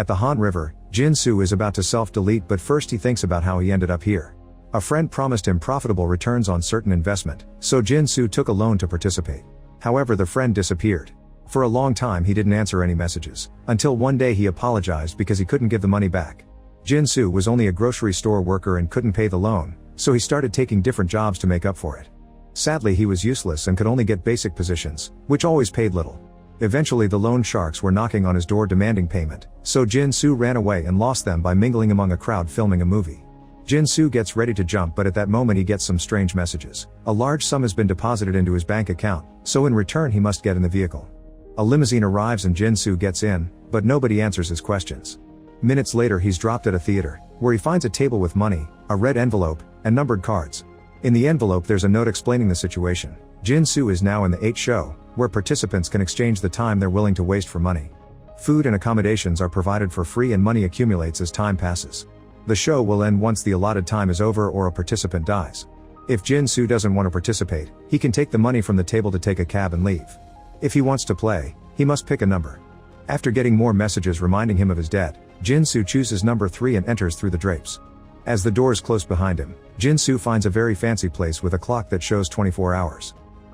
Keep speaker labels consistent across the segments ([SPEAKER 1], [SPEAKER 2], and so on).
[SPEAKER 1] At the Han River, Jin-soo is about to self-delete, but first he thinks about how he ended up here. A friend promised him profitable returns on certain investment, so Jin-soo took a loan to participate. However, the friend disappeared. For a long time he didn't answer any messages, until one day he apologized because he couldn't give the money back. Jin-soo was only a grocery store worker and couldn't pay the loan, so he started taking different jobs to make up for it. Sadly, he was useless and could only get basic positions, which always paid little. Eventually the loan sharks were knocking on his door demanding payment, so Jin-soo ran away and lost them by mingling among a crowd filming a movie. Jin-soo gets ready to jump, but at that moment he gets some strange messages. A large sum has been deposited into his bank account, so in return he must get in the vehicle. A limousine arrives and Jin-soo gets in, but nobody answers his questions. Minutes later he's dropped at a theater, where he finds a table with money, a red envelope, and numbered cards. In the envelope there's a note explaining the situation. Jin-soo is now in the 8 show, where participants can exchange the time they're willing to waste for money. Food and accommodations are provided for free and money accumulates as time passes. The show will end once the allotted time is over or a participant dies. If Jin-soo doesn't want to participate, he can take the money from the table to take a cab and leave. If he wants to play, he must pick a number. After getting more messages reminding him of his debt, Jin-soo chooses number 3 and enters through the drapes. As the doors close behind him, Jin-soo finds a very fancy place with a clock that shows 24 hours.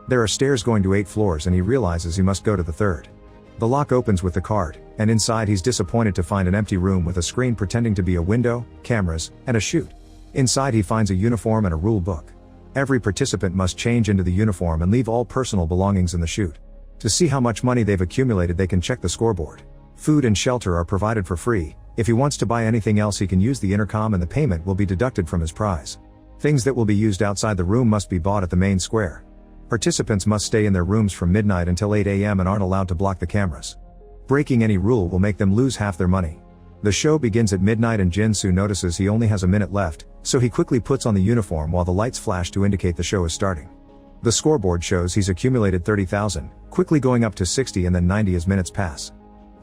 [SPEAKER 1] There are stairs going to 8 floors and he realizes he must go to the 3rd. The lock opens with the card, and inside he's disappointed to find an empty room with a screen pretending to be a window, cameras, and a chute. Inside he finds a uniform and a rule book. Every participant must change into the uniform and leave all personal belongings in the chute. To see how much money they've accumulated they can check the scoreboard. Food and shelter are provided for free. If he wants to buy anything else he can use the intercom and the payment will be deducted from his prize. Things that will be used outside the room must be bought at the main square. Participants must stay in their rooms from midnight until 8 a.m. and aren't allowed to block the cameras. Breaking any rule will make them lose half their money. The show begins at midnight and Jin-soo notices he only has a minute left, so he quickly puts on the uniform while the lights flash to indicate the show is starting. The scoreboard shows he's accumulated 30,000, quickly going up to 60 and then 90 as minutes pass.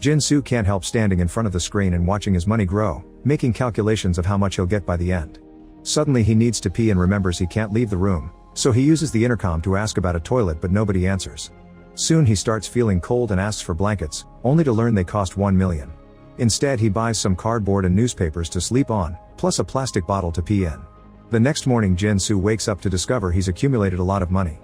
[SPEAKER 1] Jin-soo can't help standing in front of the screen and watching his money grow, making calculations of how much he'll get by the end. Suddenly he needs to pee and remembers he can't leave the room, so he uses the intercom to ask about a toilet but nobody answers. Soon he starts feeling cold and asks for blankets, only to learn they cost 1 million. Instead he buys some cardboard and newspapers to sleep on, plus a plastic bottle to pee in. The next morning Jin-soo wakes up to discover he's accumulated a lot of money.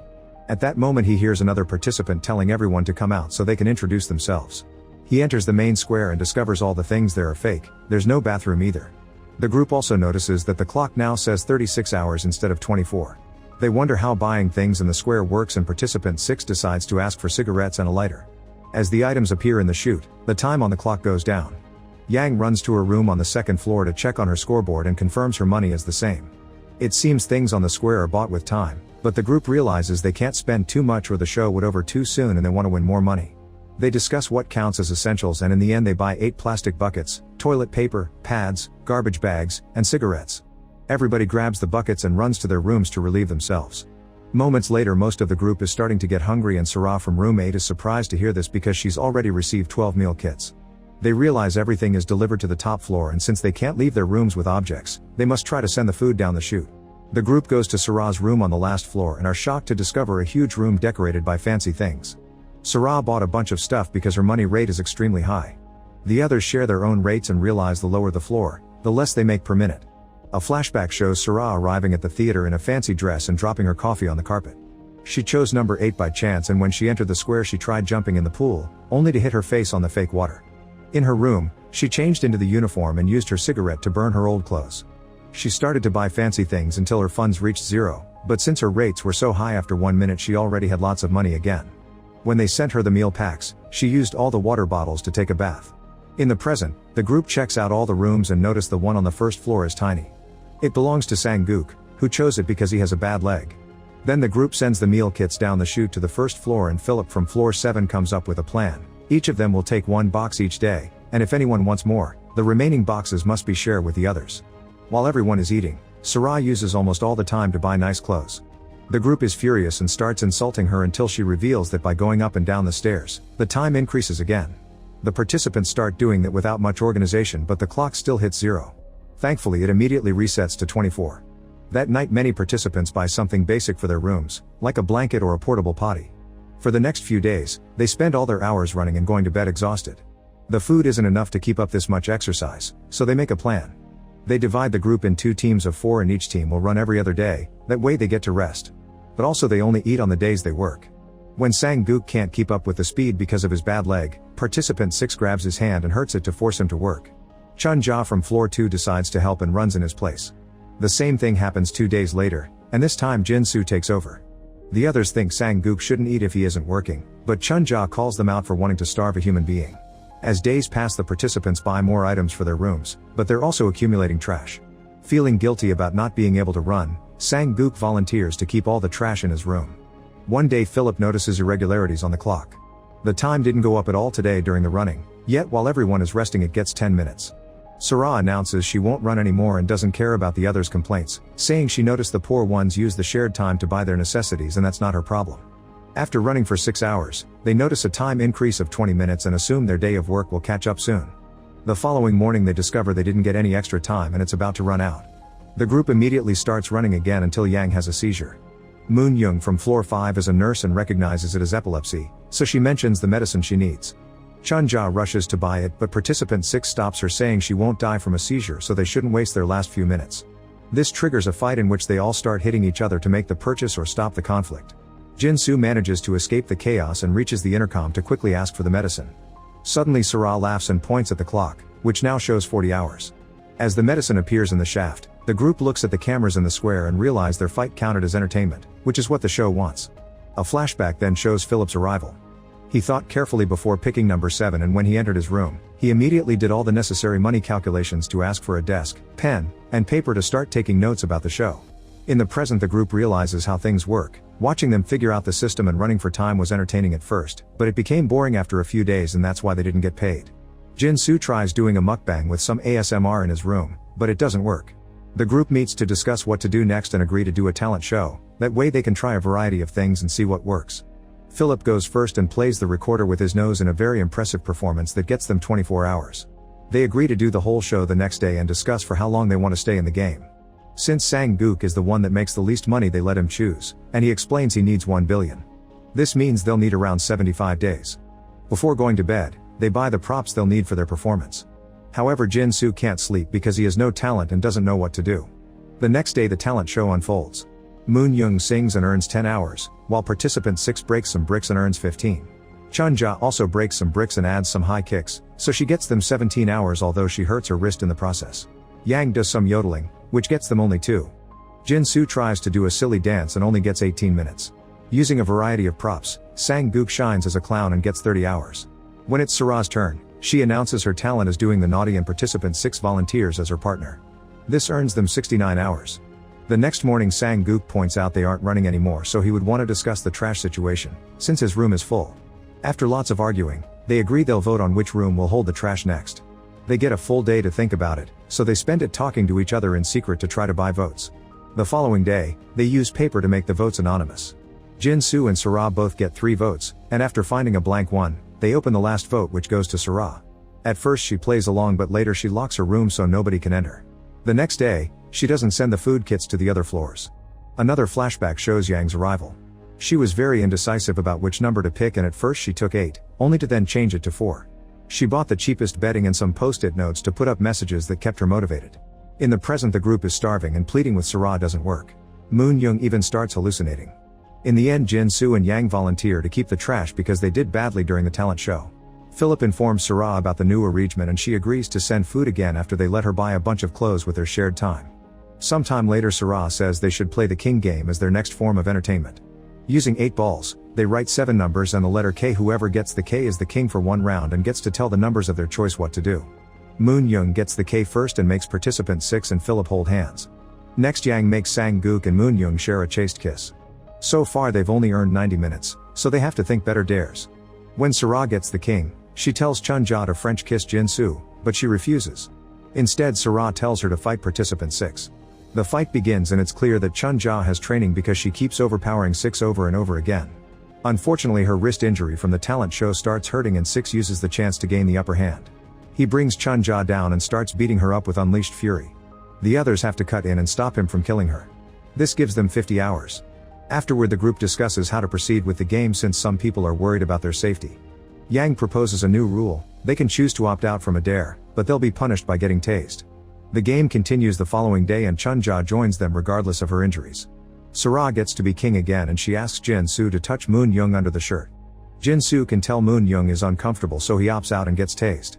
[SPEAKER 1] At that moment he hears another participant telling everyone to come out so they can introduce themselves. He enters the main square and discovers all the things there are fake. There's no bathroom either. The group also notices that the clock now says 36 hours instead of 24. They wonder how buying things in the square works and participant 6 decides to ask for cigarettes and a lighter. As the items appear in the chute, the time on the clock goes down. Yang runs to her room on the 2nd floor to check on her scoreboard and confirms her money is the same. It seems things on the square are bought with time, but the group realizes they can't spend too much or the show would over too soon and they want to win more money. They discuss what counts as essentials and in the end they buy 8 plastic buckets, toilet paper, pads, garbage bags, and cigarettes. Everybody grabs the buckets and runs to their rooms to relieve themselves. Moments later most of the group is starting to get hungry and Sarah from room 8 is surprised to hear this because she's already received 12 meal kits. They realize everything is delivered to the top floor and since they can't leave their rooms with objects, they must try to send the food down the chute. The group goes to Sarah's room on the last floor and are shocked to discover a huge room decorated by fancy things. Sarah bought a bunch of stuff because her money rate is extremely high. The others share their own rates and realize the lower the floor, the less they make per minute. A flashback shows Sarah arriving at the theater in a fancy dress and dropping her coffee on the carpet. She chose number 8 by chance and when she entered the square she tried jumping in the pool, only to hit her face on the fake water. In her room, she changed into the uniform and used her cigarette to burn her old clothes. She started to buy fancy things until her funds reached 0, but since her rates were so high after 1 minute she already had lots of money again. When they sent her the meal packs, she used all the water bottles to take a bath. In the present, the group checks out all the rooms and notice the one on the 1st floor is tiny. It belongs to Sang-guk, who chose it because he has a bad leg. Then the group sends the meal kits down the chute to the 1st floor and Philip from floor 7 comes up with a plan. Each of them will take 1 box each day, and if anyone wants more, the remaining boxes must be shared with the others. While everyone is eating, Sarah uses almost all the time to buy nice clothes. The group is furious and starts insulting her until she reveals that by going up and down the stairs, the time increases again. The participants start doing that without much organization but the clock still hits 0. Thankfully it immediately resets to 24. That night many participants buy something basic for their rooms, like a blanket or a portable potty. For the next few days, they spend all their hours running and going to bed exhausted. The food isn't enough to keep up this much exercise, so they make a plan. They divide the group in 2 teams of 4 and each team will run every other day, that way they get to rest. But also they only eat on the days they work. When Sang-guk can't keep up with the speed because of his bad leg, participant 6 grabs his hand and hurts it to force him to work. Chun-ja from floor 2 decides to help and runs in his place. The same thing happens 2 days later, and this time Jin-soo takes over. The others think Sang-guk shouldn't eat if he isn't working, but Chun-ja calls them out for wanting to starve a human being. As days pass, the participants buy more items for their rooms, but they're also accumulating trash. Feeling guilty about not being able to run, Sang-guk volunteers to keep all the trash in his room. One day Philip notices irregularities on the clock. The time didn't go up at all today during the running, yet while everyone is resting it gets 10 minutes. Sarah announces she won't run anymore and doesn't care about the others' complaints, saying she noticed the poor ones use the shared time to buy their necessities and that's not her problem. After running for 6 hours, they notice a time increase of 20 minutes and assume their day of work will catch up soon. The following morning they discover they didn't get any extra time and it's about to run out. The group immediately starts running again until Yang has a seizure. Moon Young from floor 5 is a nurse and recognizes it as epilepsy, so she mentions the medicine she needs. Chun-ja rushes to buy it but participant 6 stops her saying she won't die from a seizure so they shouldn't waste their last few minutes. This triggers a fight in which they all start hitting each other to make the purchase or stop the conflict. Jin-soo manages to escape the chaos and reaches the intercom to quickly ask for the medicine. Suddenly Sarah laughs and points at the clock, which now shows 40 hours. As the medicine appears in the shaft, the group looks at the cameras in the square and realize their fight counted as entertainment, which is what the show wants. A flashback then shows Philip's arrival. He thought carefully before picking number 7 and when he entered his room, he immediately did all the necessary money calculations to ask for a desk, pen, and paper to start taking notes about the show. In the present the group realizes how things work. Watching them figure out the system and running for time was entertaining at first, but it became boring after a few days and that's why they didn't get paid. Jin-soo tries doing a mukbang with some ASMR in his room, but it doesn't work. The group meets to discuss what to do next and agree to do a talent show, that way they can try a variety of things and see what works. Philip goes first and plays the recorder with his nose in a very impressive performance that gets them 24 hours. They agree to do the whole show the next day and discuss for how long they want to stay in the game. Since Sang-guk is the one that makes the least money they let him choose, and he explains he needs 1 billion. This means they'll need around 75 days. Before going to bed, they buy the props they'll need for their performance. However, Jin-soo can't sleep because he has no talent and doesn't know what to do. The next day the talent show unfolds. Moon Young sings and earns 10 hours, while participant 6 breaks some bricks and earns 15. Chun-ja also breaks some bricks and adds some high kicks, so she gets them 17 hours although she hurts her wrist in the process. Yang does some yodeling, which gets them only 2. Jin-soo tries to do a silly dance and only gets 18 minutes. Using a variety of props, Sang-guk shines as a clown and gets 30 hours. When it's Sarah's turn, she announces her talent as doing the naughty and participant 6 volunteers as her partner. This earns them 69 hours. The next morning Sang-guk points out they aren't running anymore so he would want to discuss the trash situation, since his room is full. After lots of arguing, they agree they'll vote on which room will hold the trash next. They get a full day to think about it, so they spend it talking to each other in secret to try to buy votes. The following day, they use paper to make the votes anonymous. Jin-soo and Sarah both get 3 votes, and after finding a blank one, they open the last vote which goes to Sarah. At first she plays along but later she locks her room so nobody can enter. The next day, she doesn't send the food kits to the other floors. Another flashback shows Yang's arrival. She was very indecisive about which number to pick and at first she took 8, only to then change it to 4. She bought the cheapest bedding and some post-it notes to put up messages that kept her motivated. In the present the group is starving and pleading with Sarah doesn't work. Moon Young even starts hallucinating. In the end Jin-soo and Yang volunteer to keep the trash because they did badly during the talent show. Philip informs Sarah about the new arrangement and she agrees to send food again after they let her buy a bunch of clothes with their shared time. Sometime later Sarah says they should play the king game as their next form of entertainment. Using 8 balls, they write 7 numbers and the letter K. Whoever gets the K is the king for 1 round and gets to tell the numbers of their choice what to do. Moon Young gets the K first and makes participant 6 and Philip hold hands. Next Yang makes Sang-guk and Moon Young share a chaste kiss. So far they've only earned 90 minutes, so they have to think better dares. When Sarah gets the king, she tells Chun-ja to French kiss Jin-soo, but she refuses. Instead Sarah tells her to fight participant 6. The fight begins and it's clear that Chun-ja has training because she keeps overpowering 6 over and over again. Unfortunately her wrist injury from the talent show starts hurting and 6 uses the chance to gain the upper hand. He brings Chun-ja down and starts beating her up with unleashed fury. The others have to cut in and stop him from killing her. This gives them 50 hours. Afterward the group discusses how to proceed with the game since some people are worried about their safety. Yang proposes a new rule: they can choose to opt out from a dare, but they'll be punished by getting tased. The game continues the following day and Chunja joins them regardless of her injuries. Sara gets to be king again and she asks Jin-soo to touch Moon Young under the shirt. Jin-soo can tell Moon Young is uncomfortable, so he opts out and gets tased.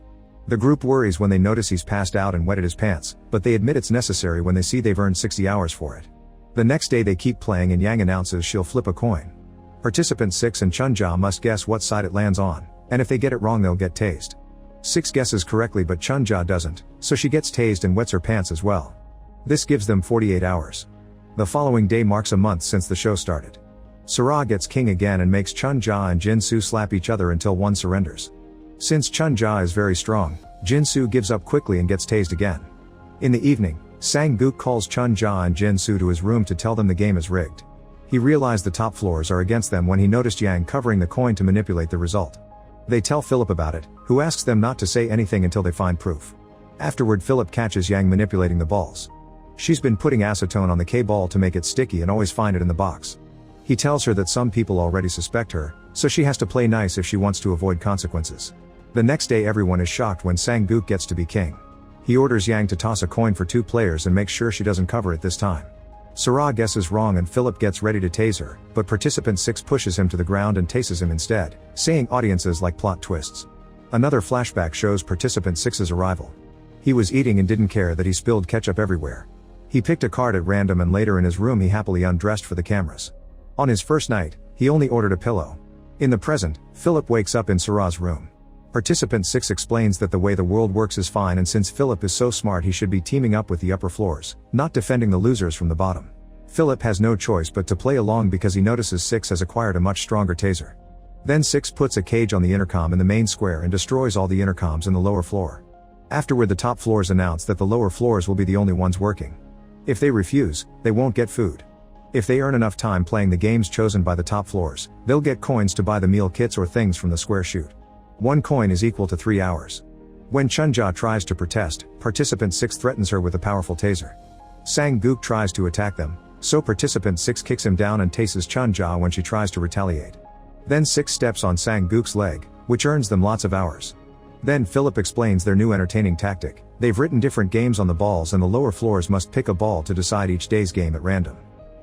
[SPEAKER 1] The group worries when they notice he's passed out and wetted his pants, but they admit it's necessary when they see they've earned 60 hours for it. The next day they keep playing and Yang announces she'll flip a coin. Participant 6 and Chunja must guess what side it lands on, and if they get it wrong they'll get tased. 6 guesses correctly but Chunja doesn't, so she gets tased and wets her pants as well. This gives them 48 hours. The following day marks a month since the show started. Sara gets king again and makes Chunja and Jin-soo slap each other until one surrenders. Since Chunja is very strong, Jin-soo gives up quickly and gets tased again. In the evening, Sang-guk calls Chunja and Jin-soo to his room to tell them the game is rigged. He realized the top floors are against them when he noticed Yang covering the coin to manipulate the result. They tell Philip about it, who asks them not to say anything until they find proof. Afterward Philip catches Yang manipulating the balls. She's been putting acetone on the K-ball to make it sticky and always find it in the box. He tells her that some people already suspect her, so she has to play nice if she wants to avoid consequences. The next day everyone is shocked when Sang-guk gets to be king. He orders Yang to toss a coin for 2 players and makes sure she doesn't cover it this time. Sara guesses wrong and Philip gets ready to tase her, but participant 6 pushes him to the ground and tases him instead, saying audiences like plot twists. Another flashback shows participant 6's arrival. He was eating and didn't care that he spilled ketchup everywhere. He picked a card at random and later in his room he happily undressed for the cameras. On his first night, he only ordered a pillow. In the present, Philip wakes up in Sara's room. Participant 6 explains that the way the world works is fine and since Philip is so smart he should be teaming up with the upper floors, not defending the losers from the bottom. Philip has no choice but to play along because he notices 6 has acquired a much stronger taser. Then 6 puts a cage on the intercom in the main square and destroys all the intercoms in the lower floor. Afterward the top floors announce that the lower floors will be the only ones working. If they refuse, they won't get food. If they earn enough time playing the games chosen by the top floors, they'll get coins to buy the meal kits or things from the square chute. 1 coin is equal to 3 hours. When Chunja tries to protest, participant 6 threatens her with a powerful taser. Sang-guk tries to attack them, so participant 6 kicks him down and tases Chunja when she tries to retaliate. Then 6 steps on Sang-guk's leg, which earns them lots of hours. Then Philip explains their new entertaining tactic. They've written different games on the balls and the lower floors must pick a ball to decide each day's game at random.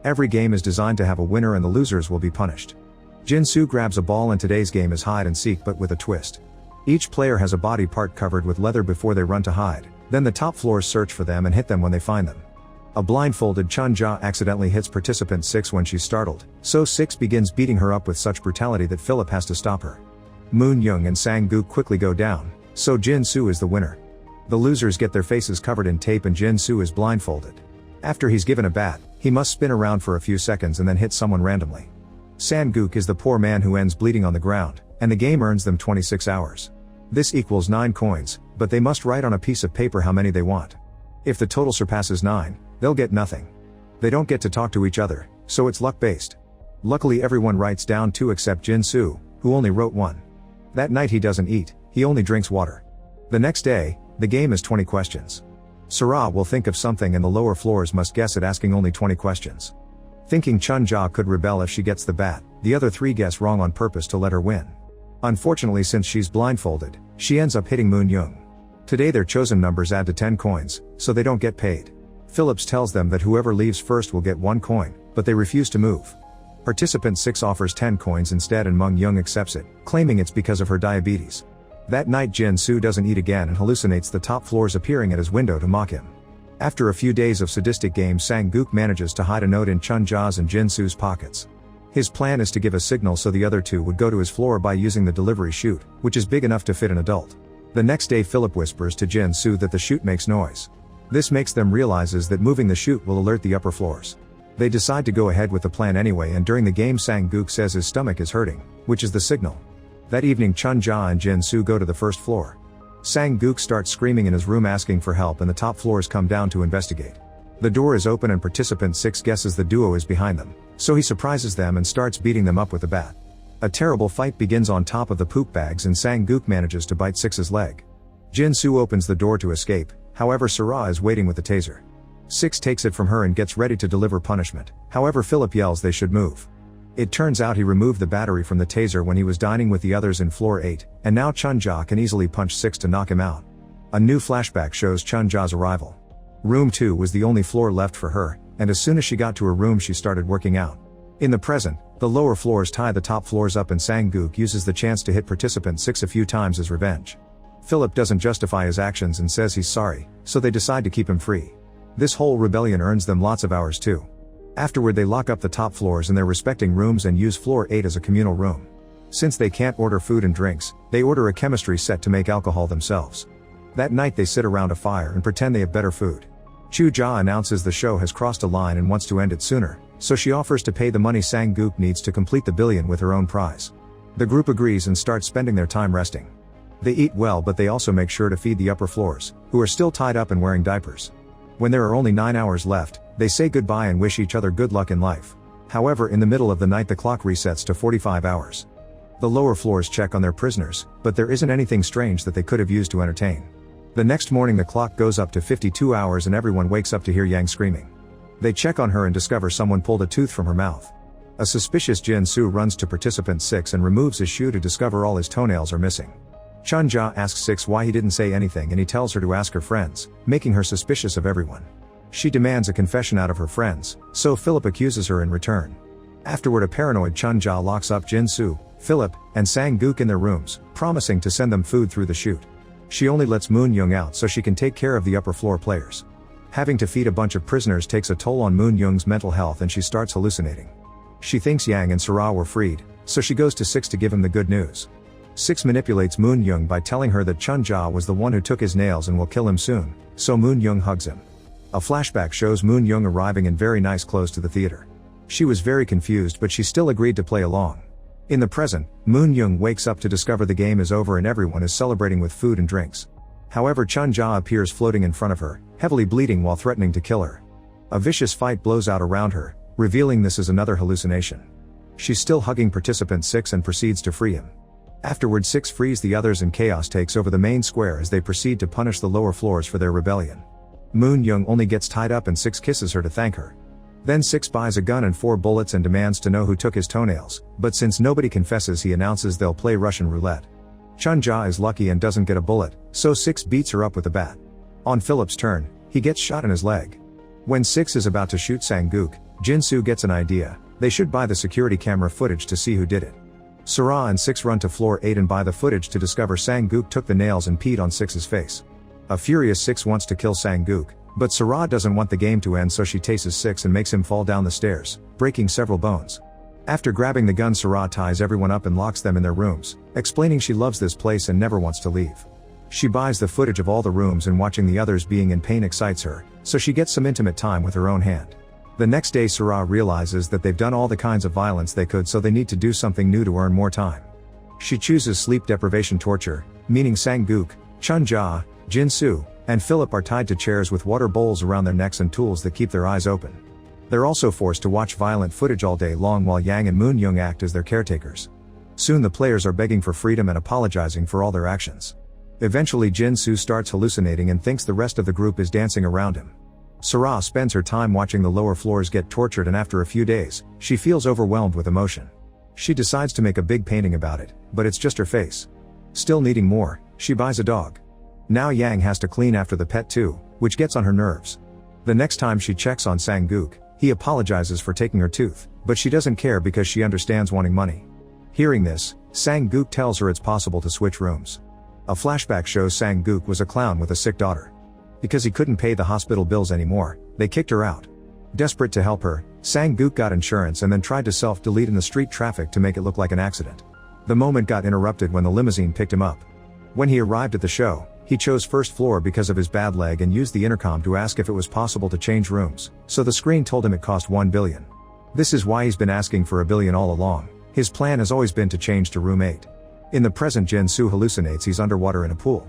[SPEAKER 1] Every game is designed to have a winner and the losers will be punished. Jin-soo grabs a ball and today's game is hide and seek but with a twist. Each player has a body part covered with leather before they run to hide, then the top floors search for them and hit them when they find them. A blindfolded Chunja accidentally hits participant 6 when she's startled, so 6 begins beating her up with such brutality that Philip has to stop her. Moon Young and Sang-guk quickly go down, so Jin-soo is the winner. The losers get their faces covered in tape and Jin-soo is blindfolded. After he's given a bat, he must spin around for a few seconds and then hit someone randomly. Sang-guk is the poor man who ends bleeding on the ground, and the game earns them 26 hours. This equals 9 coins, but they must write on a piece of paper how many they want. If the total surpasses 9, they'll get nothing. They don't get to talk to each other, so it's luck-based. Luckily everyone writes down 2 except Jin-soo, who only wrote 1. That night he doesn't eat, he only drinks water. The next day, the game is 20 questions. Sara will think of something and the lower floors must guess it asking only 20 questions. Thinking Chunja could rebel if she gets the bat, the other 3 guess wrong on purpose to let her win. Unfortunately since she's blindfolded, she ends up hitting Moon Young. Today their chosen numbers add to 10 coins, so they don't get paid. Phillips tells them that whoever leaves first will get 1 coin, but they refuse to move. Participant 6 offers 10 coins instead and Moon Young accepts it, claiming it's because of her diabetes. That night Jin-soo doesn't eat again and hallucinates the top floors appearing at his window to mock him. After a few days of sadistic games Sang-guk manages to hide a note in Chunja's and Jin-soo's pockets. His plan is to give a signal so the other 2 would go to his floor by using the delivery chute, which is big enough to fit an adult. The next day Philip whispers to Jin-soo that the chute makes noise. This makes them realizes that moving the chute will alert the upper floors. They decide to go ahead with the plan anyway and during the game Sang-guk says his stomach is hurting, which is the signal. That evening Chunja and Jin-soo go to the first floor. Sang-guk starts screaming in his room asking for help and the top floors come down to investigate. The door is open and participant 6 guesses the duo is behind them, so he surprises them and starts beating them up with a bat. A terrible fight begins on top of the poop bags and Sang-guk manages to bite 6's leg. Jin-soo opens the door to escape, however Sara is waiting with the taser. 6 takes it from her and gets ready to deliver punishment, however Philip yells they should move. It turns out he removed the battery from the taser when he was dining with the others in floor 8, and now Chun-ja can easily punch 6 to knock him out. A new flashback shows Chun-ja's arrival. Room 2 was the only floor left for her, and as soon as she got to her room she started working out. In the present, the lower floors tie the top floors up and Sang-gook uses the chance to hit participant 6 a few times as revenge. Philip doesn't justify his actions and says he's sorry, so they decide to keep him free. This whole rebellion earns them lots of hours too. Afterward they lock up the top floors in their respecting rooms and use floor 8 as a communal room. Since they can't order food and drinks, they order a chemistry set to make alcohol themselves. That night they sit around a fire and pretend they have better food. Chu-ja announces the show has crossed a line and wants to end it sooner, so she offers to pay the money Sang-gook needs to complete the billion with her own prize. The group agrees and starts spending their time resting. They eat well, but they also make sure to feed the upper floors, who are still tied up and wearing diapers. When there are only 9 hours left, they say goodbye and wish each other good luck in life. However, in the middle of the night the clock resets to 45 hours. The lower floors check on their prisoners, but there isn't anything strange that they could have used to entertain. The next morning the clock goes up to 52 hours and everyone wakes up to hear Yang screaming. They check on her and discover someone pulled a tooth from her mouth. A suspicious Jin-soo runs to participant 6 and removes his shoe to discover all his toenails are missing. Chun-ja asks 6 why he didn't say anything and he tells her to ask her friends, making her suspicious of everyone. She demands a confession out of her friends, so Philip accuses her in return. Afterward a paranoid Chun-ja locks up Jin-soo, Philip, and Sang-gook in their rooms, promising to send them food through the chute. She only lets Moon-young out so she can take care of the upper floor players. Having to feed a bunch of prisoners takes a toll on Moon-young's mental health and she starts hallucinating. She thinks Yang and Sara were freed, so she goes to 6 to give him the good news. 6 manipulates Moon-young by telling her that Chun-ja was the one who took his nails and will kill him soon, so Moon-young hugs him. A flashback shows Moon-young arriving in very nice clothes to the theater. She was very confused but she still agreed to play along. In the present, Moon-young wakes up to discover the game is over and everyone is celebrating with food and drinks. However, Chun-ja appears floating in front of her, heavily bleeding while threatening to kill her. A vicious fight blows out around her, revealing this is another hallucination. She's still hugging participant 6 and proceeds to free him. Afterward 6 frees the others and chaos takes over the main square as they proceed to punish the lower floors for their rebellion. Moon-young only gets tied up and 6 kisses her to thank her. Then 6 buys a gun and 4 bullets and demands to know who took his toenails, but since nobody confesses he announces they'll play Russian roulette. Chun-ja is lucky and doesn't get a bullet, so 6 beats her up with a bat. On Philip's turn, he gets shot in his leg. When 6 is about to shoot Sang-gook, Jin-soo gets an idea: they should buy the security camera footage to see who did it. Sara and 6 run to floor 8 and buy the footage to discover Sang-gook took the nails and peed on 6's face. A furious 6 wants to kill Sang-gook, but Sara doesn't want the game to end so she tases 6 and makes him fall down the stairs, breaking several bones. After grabbing the gun, Sara ties everyone up and locks them in their rooms, explaining she loves this place and never wants to leave. She buys the footage of all the rooms and watching the others being in pain excites her, so she gets some intimate time with her own hand. The next day Sara realizes that they've done all the kinds of violence they could, so they need to do something new to earn more time. She chooses sleep deprivation torture, meaning Sang-gook, Chun-ja, Jin-soo, and Philip are tied to chairs with water bowls around their necks and tools that keep their eyes open. They're also forced to watch violent footage all day long while Yang and Moon-young act as their caretakers. Soon the players are begging for freedom and apologizing for all their actions. Eventually Jin-soo starts hallucinating and thinks the rest of the group is dancing around him. Sara spends her time watching the lower floors get tortured, and after a few days, she feels overwhelmed with emotion. She decides to make a big painting about it, but it's just her face. Still needing more, she buys a dog. Now Yang has to clean after the pet too, which gets on her nerves. The next time she checks on Sang-gook, he apologizes for taking her tooth, but she doesn't care because she understands wanting money. Hearing this, Sang-gook tells her it's possible to switch rooms. A flashback shows Sang-gook was a clown with a sick daughter. Because he couldn't pay the hospital bills anymore, they kicked her out. Desperate to help her, Sang-gook got insurance and then tried to self-delete in the street traffic to make it look like an accident. The moment got interrupted when the limousine picked him up. When he arrived at the show, he chose first floor because of his bad leg and used the intercom to ask if it was possible to change rooms, so the screen told him it cost 1 billion. This is why he's been asking for a billion all along. His plan has always been to change to room 8. In the present, Jin-soo hallucinates he's underwater in a pool.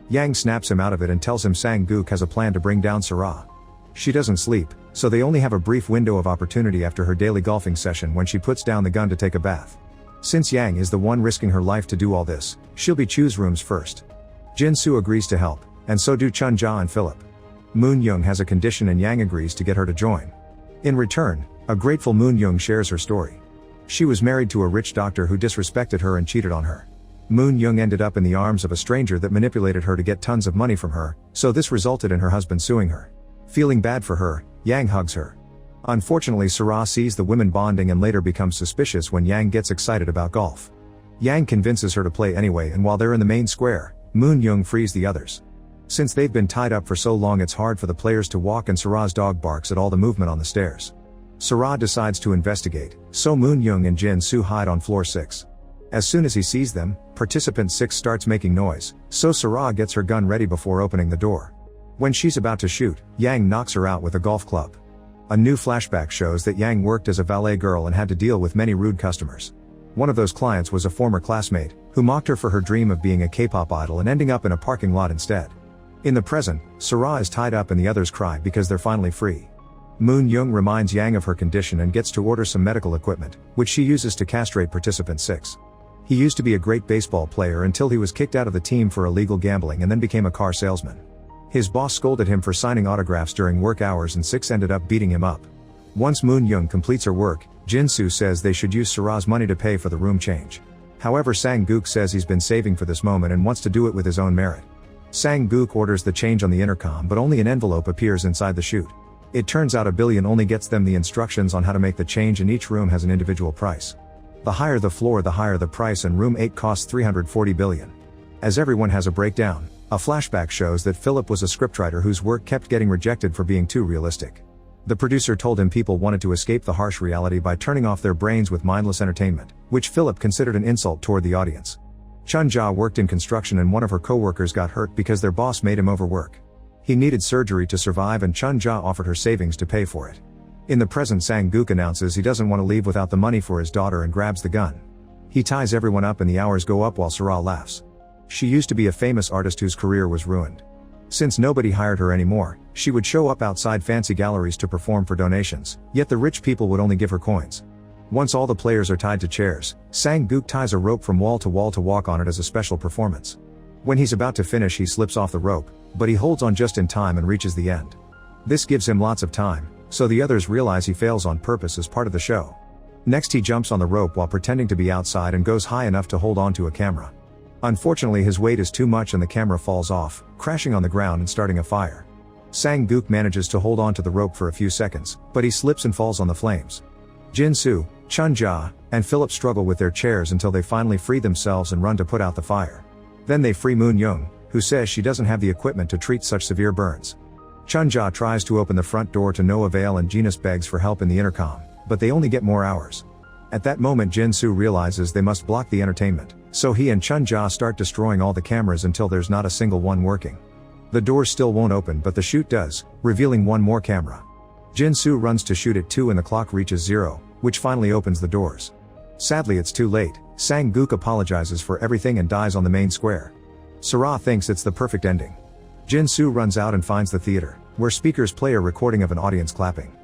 [SPEAKER 1] Yang snaps him out of it and tells him Sang-gook has a plan to bring down Sara. She doesn't sleep, so they only have a brief window of opportunity after her daily golfing session when she puts down the gun to take a bath. Since Yang is the one risking her life to do all this, she'll be choose rooms first. Jin-soo agrees to help, and so do Chun-ja and Philip. Moon-young has a condition and Yang agrees to get her to join. In return, a grateful Moon-young shares her story. She was married to a rich doctor who disrespected her and cheated on her. Moon Young ended up in the arms of a stranger that manipulated her to get tons of money from her, so this resulted in her husband suing her. Feeling bad for her, Yang hugs her. Unfortunately, Sara sees the women bonding and later becomes suspicious when Yang gets excited about golf. Yang convinces her to play anyway, and while they're in the main square, Moon Young frees the others. Since they've been tied up for so long, it's hard for the players to walk, and Sara's dog barks at all the movement on the stairs. Sara decides to investigate, so Moon Young and Jin Soo hide on floor 6. As soon as he sees them, participant 6 starts making noise, so Sara gets her gun ready before opening the door. When she's about to shoot, Yang knocks her out with a golf club. A new flashback shows that Yang worked as a valet girl and had to deal with many rude customers. One of those clients was a former classmate, who mocked her for her dream of being a K-pop idol and ending up in a parking lot instead. In the present, Sara is tied up and the others cry because they're finally free. Moon Young reminds Yang of her condition and gets to order some medical equipment, which she uses to castrate participant 6. He used to be a great baseball player until he was kicked out of the team for illegal gambling and then became a car salesman. His boss scolded him for signing autographs during work hours and 6 ended up beating him up. Once Moon Young completes her work, Jin Soo says they should use Sara's money to pay for the room change. However, Sang-gook says he's been saving for this moment and wants to do it with his own merit. Sang-gook orders the change on the intercom, but only an envelope appears inside the chute. It turns out a billion only gets them the instructions on how to make the change, and each room has an individual price. The higher the floor, the higher the price, and room 8 costs 340 billion. As everyone has a breakdown, a flashback shows that Philip was a scriptwriter whose work kept getting rejected for being too realistic. The producer told him people wanted to escape the harsh reality by turning off their brains with mindless entertainment, which Philip considered an insult toward the audience. Chun-ja worked in construction and one of her co-workers got hurt because their boss made him overwork. He needed surgery to survive and Chun-ja offered her savings to pay for it. In the present, Sang-gook announces he doesn't want to leave without the money for his daughter and grabs the gun. He ties everyone up and the hours go up while Sara laughs. She used to be a famous artist whose career was ruined. Since nobody hired her anymore, she would show up outside fancy galleries to perform for donations, yet the rich people would only give her coins. Once all the players are tied to chairs, Sang-gook ties a rope from wall to walk on it as a special performance. When he's about to finish, he slips off the rope, but he holds on just in time and reaches the end. This gives him lots of time, so the others realize he fails on purpose as part of the show. Next, he jumps on the rope while pretending to be outside and goes high enough to hold on to a camera. Unfortunately, his weight is too much and the camera falls off, crashing on the ground and starting a fire. Sang-gook manages to hold on to the rope for a few seconds, but he slips and falls on the flames. Jin Soo, Chun-ja, and Philip struggle with their chairs until they finally free themselves and run to put out the fire. Then they free Moon Young, who says she doesn't have the equipment to treat such severe burns. Chun-ja tries to open the front door to no avail and Genus begs for help in the intercom, but they only get more hours. At that moment, Jin Soo realizes they must block the entertainment, so he and Chun-ja start destroying all the cameras until there's not a single one working. The doors still won't open, but the chute does, revealing one more camera. Jin Soo runs to shoot it too and the clock reaches 0, which finally opens the doors. Sadly, it's too late. Sang-gook apologizes for everything and dies on the main square. Sara thinks it's the perfect ending. Jin Soo runs out and finds the theater, where speakers play a recording of an audience clapping.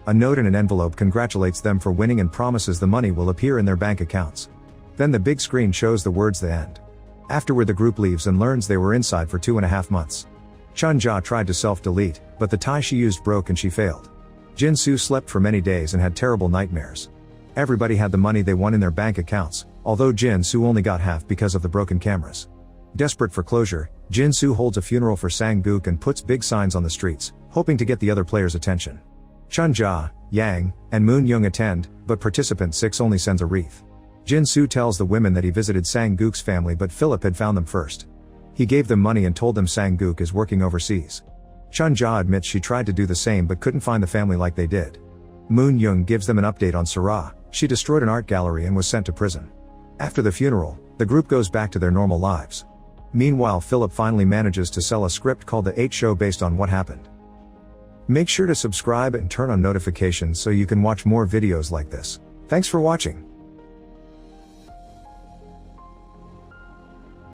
[SPEAKER 1] A note in an envelope congratulates them for winning and promises the money will appear in their bank accounts. Then the big screen shows the words "the end." Afterward, the group leaves and learns they were inside for 2.5 months. Chun-ja tried to self-delete, but the tie she used broke and she failed. Jin Soo slept for many days and had terrible nightmares. Everybody had the money they won in their bank accounts, although Jin Soo only got half because of the broken cameras. Desperate for closure, Jin Soo holds a funeral for Sang-gook and puts big signs on the streets, hoping to get the other players' attention. Chun-ja, Yang, and Moon Young attend, but participant 6 only sends a wreath. Jin Soo tells the women that he visited Sang-gook's family, but Philip had found them first. He gave them money and told them Sang-gook is working overseas. Chun-ja admits she tried to do the same but couldn't find the family like they did. Moon Young gives them an update on Sara. She destroyed an art gallery and was sent to prison. After the funeral, the group goes back to their normal lives. Meanwhile, Philip finally manages to sell a script called The 8 Show based on what happened. Make sure to subscribe and turn on notifications so you can watch more videos like this. Thanks for watching.